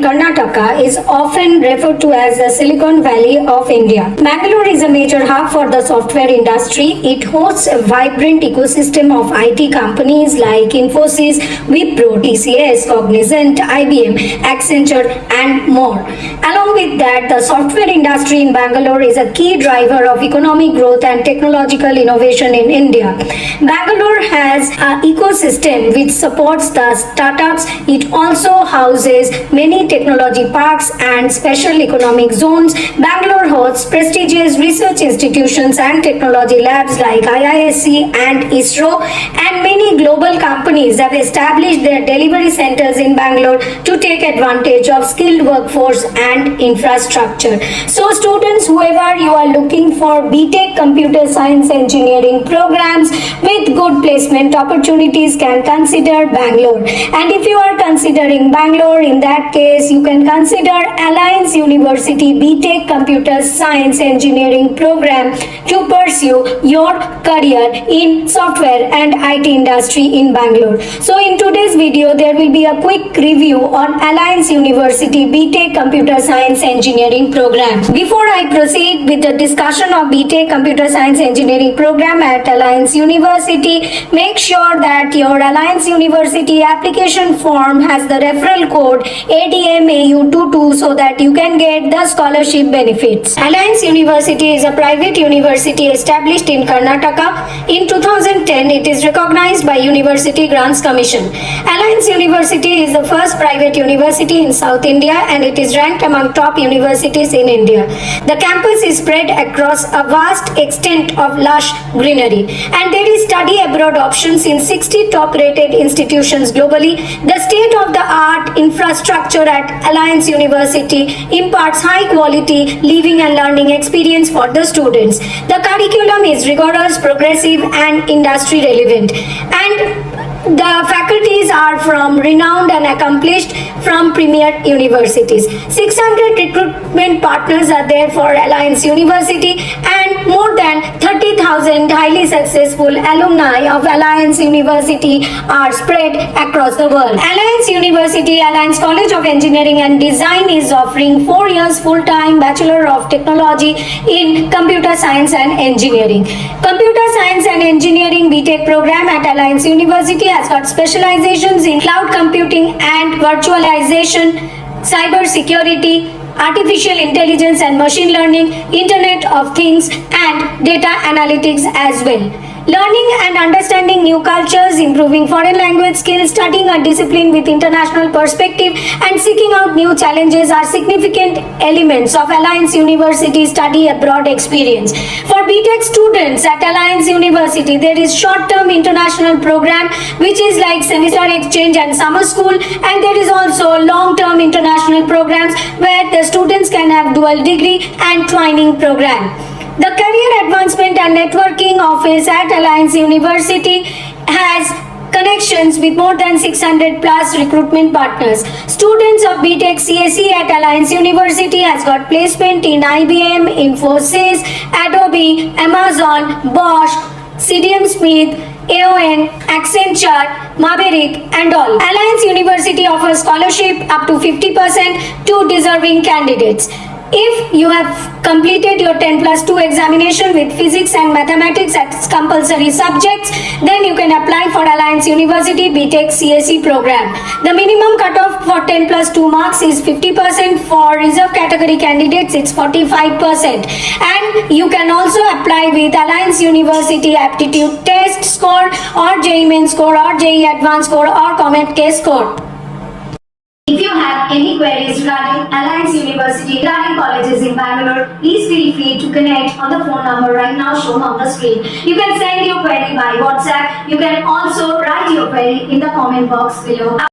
Karnataka is often referred to as the Silicon Valley of India. Bangalore is a major hub for the software industry. It hosts a vibrant ecosystem of IT companies like Infosys, Wipro, TCS, Cognizant, IBM, Accenture, and more. Along with that, the software industry in Bangalore is a key driver of economic growth and technological innovation in India. Bangalore has an ecosystem which supports the startups. It also houses many technology parks and special economic zones. Bangalore hosts prestigious research institutions and technology labs like IISc and ISRO, and many global companies have established their delivery centers in Bangalore to take advantage of skilled workforce and infrastructure. So students, whoever you are looking for BTech Computer Science Engineering programs with good placement opportunities can consider Bangalore. And if you are considering Bangalore, in that case you can consider Alliance University BTech Computer Science Engineering program to pursue your career in software and IT industry in Bangalore. So in today's video there will be a quick review on Alliance University BTech Computer Science Engineering program. Before I proceed with the discussion of BTech Computer Science Engineering program at Alliance University, make sure that your Alliance University application form has the referral code ADMAU22 so that you can get the scholarship benefits. Alliance University is a private university established in Karnataka. In 2010, it is recognized by University Grants Commission. Alliance University is the first private university in South India and it is ranked among top universities in India. The campus is spread across a vast extent of lush greenery, and there is study abroad options in 60 top rated institutions globally. The state-of-the-art infrastructure at Alliance University imparts high quality living and learning experience for the students. The curriculum is rigorous, progressive and industry relevant, and the faculties are from renowned and accomplished from premier universities. 600 recruitment partners are there for Alliance University, and more than 30,000 highly successful alumni of Alliance University are spread across the world. Alliance University, Alliance College of Engineering and Design is offering 4 years full-time Bachelor of Technology in Computer Science and Engineering. Computer Science and Engineering BTech program at Alliance University has got specializations in cloud computing and virtualization, cyber security, artificial intelligence and machine learning, Internet of Things and data analytics as well. Learning and understanding new cultures, improving foreign language skills, studying a discipline with international perspective and seeking out new challenges are significant elements of Alliance University study abroad experience. For BTech students at Alliance University, there is short-term international program which is like semester exchange and summer school, and there is also long-term international programs where the students can have dual degree and training program. The Career Advancement and Networking Office at Alliance University has connections with more than 600 plus recruitment partners. Students of BTech CSE at Alliance University has got placement in IBM, Infosys, Adobe, Amazon, Bosch, CDM Smith, AON, Accenture, Maverick and all. Alliance University offers scholarship up to 50% to deserving candidates. If you have completed your 10+2 examination with physics and mathematics as compulsory subjects, then you can apply for Alliance University BTech CSE program. The minimum cutoff for 10+2 marks is 50%. For reserve category candidates, it's 45%. And you can also apply with Alliance University aptitude test score or JEE main score or JEE advanced score or COMET-K score. If you have any queries regarding Alliance University, regarding colleges in Bangalore, please feel free to connect on the phone number right now shown on the screen. You can send your query by WhatsApp. You can also write your query in the comment box below.